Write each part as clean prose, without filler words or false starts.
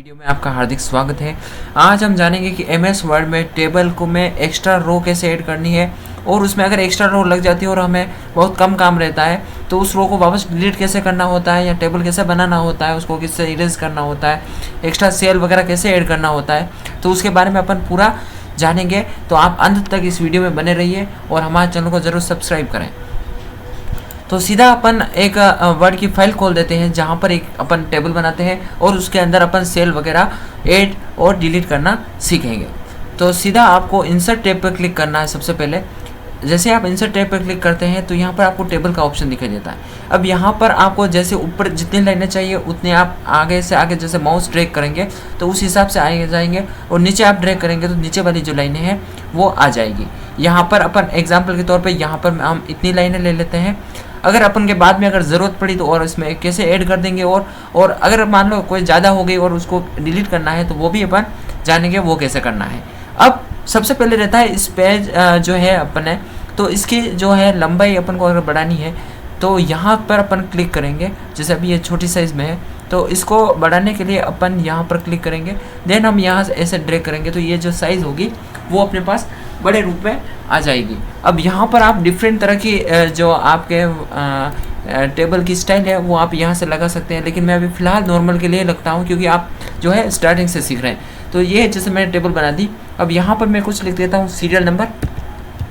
Video में आपका हार्दिक स्वागत है। आज हम जानेंगे कि एमएस वर्ड में टेबल को में एक्स्ट्रा रो कैसे ऐड करनी है और उसमें अगर एक्स्ट्रा रो लग जाती है और हमें बहुत कम काम रहता है तो उस रो को वापस डिलीट कैसे करना होता है या टेबल कैसे बनाना होता है, उसको किससे इरेज करना होता है, एक्स्ट्रा सेल वगैरह कैसे ऐड करना होता है, तो उसके बारे में अपन पूरा जानेंगे। तो आप अंत तक इस वीडियो में बने रहिए और हमारे चैनल को ज़रूर सब्सक्राइब करें। तो सीधा अपन एक वर्ड की फाइल खोल देते हैं जहाँ पर एक अपन टेबल बनाते हैं और उसके अंदर अपन सेल वगैरह ऐड और डिलीट करना सीखेंगे। तो सीधा आपको इंसर्ट टैब पर क्लिक करना है। सबसे पहले जैसे आप इंसर्ट टैब पर क्लिक करते हैं तो यहाँ पर आपको टेबल का ऑप्शन दिखाई देता है। अब यहाँ पर आपको जैसे ऊपर जितनी लाइनें चाहिए उतने आप आगे से आगे जैसे माउस ड्रैग करेंगे तो उस हिसाब से आगे जाएंगे और नीचे आप ड्रैग करेंगे तो नीचे वाली जो लाइनें हैं वो आ जाएगी। यहाँ पर अपन एग्जाम्पल के तौर पर यहाँ पर हम इतनी लाइनें ले लेते हैं। अगर अपन के बाद में अगर ज़रूरत पड़ी तो और इसमें कैसे ऐड कर देंगे और अगर मान लो कोई ज़्यादा हो गई और उसको डिलीट करना है तो वो भी अपन जानेंगे वो कैसे करना है। अब सबसे पहले रहता है इस पेज जो है अपन है तो इसकी जो है लंबाई अपन को अगर बढ़ानी है तो यहाँ पर अपन क्लिक करेंगे। जैसे अभी ये छोटी साइज़ में है तो इसको बढ़ाने के लिए अपन यहाँ पर क्लिक करेंगे, देन हम यहाँ से ऐसे ड्रैग करेंगे तो ये जो साइज़ होगी वो अपने पास बड़े रूप में आ जाएगी। अब यहाँ पर आप डिफरेंट तरह की जो आपके टेबल की स्टाइल है वो आप यहाँ से लगा सकते हैं, लेकिन मैं अभी फ़िलहाल नॉर्मल के लिए लगता हूँ क्योंकि आप जो है स्टार्टिंग से सीख रहे हैं। तो ये जैसे मैंने टेबल बना दी। अब यहाँ पर मैं कुछ लिख देता हूँ सीरियल नंबर।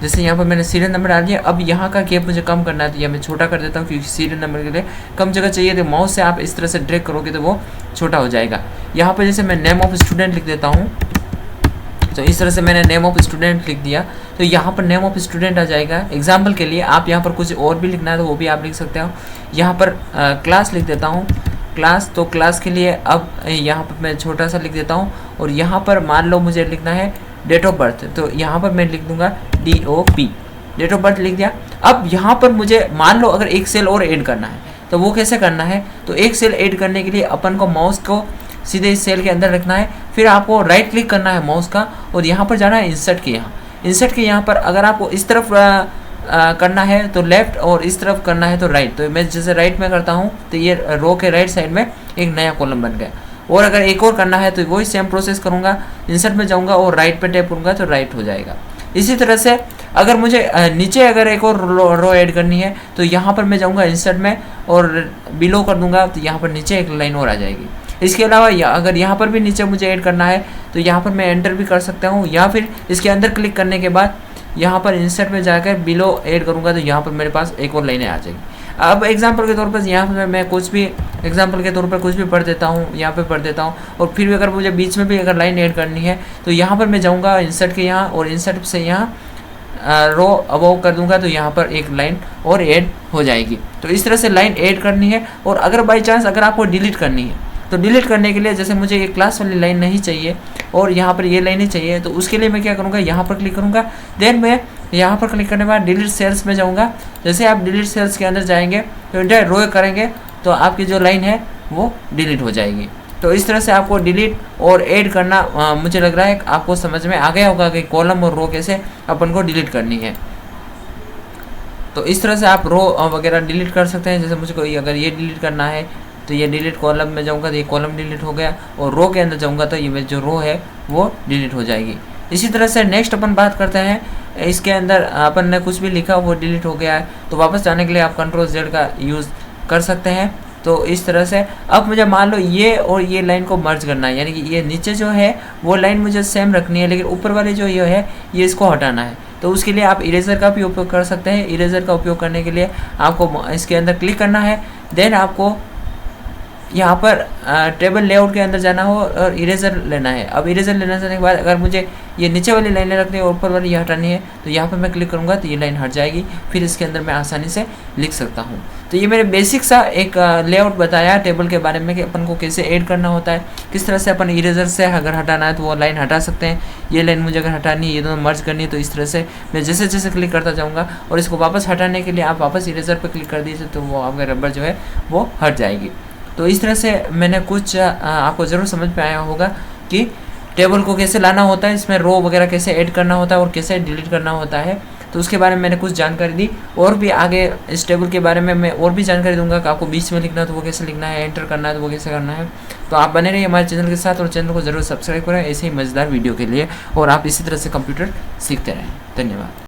जैसे यहाँ पर मैंने सीरियल नंबर डाल दिया। अब यहाँ का गैप मुझे कम करना है तो यह मैं छोटा कर देता हूँ क्योंकि सीरियल नंबर के लिए कम जगह चाहिए। तो माउस से आप इस तरह से ड्रैग करोगे तो वो छोटा हो जाएगा। यहाँ पर जैसे मैं नेम ऑफ स्टूडेंट लिख देता हूँ तो इस तरह से मैंने नेम ऑफ स्टूडेंट लिख दिया तो यहाँ पर नेम ऑफ स्टूडेंट आ जाएगा। एग्जाम्पल के लिए आप यहाँ पर कुछ और भी लिखना है तो वो भी आप लिख सकते हो। यहाँ पर क्लास लिख देता हूँ, क्लास। तो क्लास के लिए अब यहाँ पर मैं छोटा सा लिख देता हूँ और यहाँ पर मान लो मुझे लिखना है डेट ऑफ बर्थ, तो यहाँ पर मैं लिख दूंगा DOP, डेट ऑफ बर्थ लिख दिया। अब यहाँ पर मुझे मान लो अगर एक सेल और ऐड करना है तो वो कैसे करना है, तो एक सेल ऐड करने के लिए अपन को माउस को सीधे इस सेल के अंदर रखना है, फिर आपको राइट क्लिक करना है माउस का और यहाँ पर जाना है इंसर्ट के यहाँ। इंसर्ट के यहाँ पर अगर आपको इस तरफ करना है तो लेफ्ट और इस तरफ करना है तो राइट। तो मैं जैसे राइट में करता हूँ तो ये रो के राइट साइड में एक नया कॉलम बन गया। और अगर एक और करना है तो वही सेम प्रोसेस करूँगा, इंसर्ट में जाऊँगा और राइट पे टैप करूँगा तो राइट हो जाएगा। इसी तरह से अगर मुझे नीचे अगर एक और रो ऐड करनी है तो यहाँ पर मैं जाऊँगा इंसर्ट में और बिलो कर दूँगा तो यहाँ पर नीचे एक लाइन और आ जाएगी। इसके अलावा अगर यहाँ पर भी नीचे मुझे ऐड करना है तो यहाँ पर मैं एंटर भी कर सकता हूँ या फिर इसके अंदर क्लिक करने के बाद यहाँ पर इंसर्ट में जाकर बिलो ऐड करूँगा तो यहाँ पर मेरे पास एक और लाइनें आ जाएगी। अब एग्जांपल के तौर पर यहाँ पर मैं कुछ भी एग्जांपल के तौर पर कुछ भी पढ़ देता हूँ, यहाँ पे पढ़ देता हूँ और फिर भी अगर मुझे बीच में भी अगर लाइन ऐड करनी है तो यहाँ पर मैं जाऊँगा इंसर्ट के यहाँ और इंसर्ट से यहाँ रो अबव कर दूंगा तो यहाँ पर एक लाइन और ऐड हो जाएगी। तो इस तरह से लाइन ऐड करनी है। और अगर बाई चांस अगर आपको डिलीट करनी है तो डिलीट करने के लिए जैसे मुझे ये क्लास वाली लाइन नहीं चाहिए और यहाँ पर ये लाइन ही चाहिए तो उसके लिए मैं क्या करूँगा, यहाँ पर क्लिक करूँगा, देन मैं यहाँ पर क्लिक करने के बाद डिलीट सेल्स में जाऊँगा। जैसे आप डिलीट सेल्स के अंदर जाएंगे तो इंटर रो करेंगे तो आपकी जो लाइन है वो डिलीट हो जाएगी। तो इस तरह से आपको डिलीट और ऐड करना मुझे लग रहा है आपको समझ में आ गया होगा कि कॉलम और रो कैसे अपन को डिलीट करनी है। तो इस तरह से आप रो वगैरह डिलीट कर सकते हैं। जैसे मुझे कोई अगर ये डिलीट करना है तो ये डिलीट कॉलम में जाऊंगा तो ये कॉलम डिलीट हो गया और रो के अंदर जाऊंगा तो ये जो रो है वो डिलीट हो जाएगी। इसी तरह से नेक्स्ट अपन बात करते हैं। इसके अंदर अपन ने कुछ भी लिखा वो डिलीट हो गया है तो वापस जाने के लिए आप Ctrl+Z का यूज़ कर सकते हैं। तो इस तरह से अब मुझे मान लो ये और ये लाइन को मर्ज करना है, यानी कि ये नीचे जो है वो लाइन मुझे सेम रखनी है लेकिन ऊपर वाले जो ये है ये इसको हटाना है। तो उसके लिए आप इरेजर का भी उपयोग कर सकते हैं। इरेजर का उपयोग करने के लिए आपको इसके अंदर क्लिक करना है, देन आपको यहाँ पर टेबल लेआउट के अंदर जाना हो और इरेजर लेना है। अब इरेजर लेने के बाद अगर मुझे ये नीचे वाली लाइनें रखनी है और ऊपर वाली ये हटानी है तो यहाँ पर मैं क्लिक करूँगा तो ये लाइन हट जाएगी। फिर इसके अंदर मैं आसानी से लिख सकता हूँ। तो ये मेरे बेसिक सा एक लेआउट बताया टेबल के बारे में कि अपन को कैसे ऐड करना होता है, किस तरह से अपन इरेजर से अगर हटाना है तो वो लाइन हटा सकते हैं। ये लाइन मुझे अगर हटानी है, ये दोनों मर्ज करनी है तो इस तरह से मैं जैसे जैसे क्लिक करता जाऊँगा और इसको वापस हटाने के लिए आप वापस इरेजर पर क्लिक कर दीजिए तो वो आपका रबर जो है वो हट जाएगी। तो इस तरह से मैंने कुछ आपको ज़रूर समझ में आया होगा कि टेबल को कैसे लाना होता है, इसमें रो वगैरह कैसे ऐड करना होता है और कैसे डिलीट करना होता है। तो उसके बारे में मैंने कुछ जानकारी दी और भी आगे इस टेबल के बारे में मैं और भी जानकारी दूंगा कि आपको बीच में लिखना है तो वो कैसे लिखना है, एंटर करना है तो वो कैसे करना है। तो तो आप बने रहिए हमारे चैनल के साथ और चैनल को ज़रूर सब्सक्राइब करें ऐसे ही मज़ेदार वीडियो के लिए, और आप इसी तरह से कंप्यूटर सीखते रहें। धन्यवाद।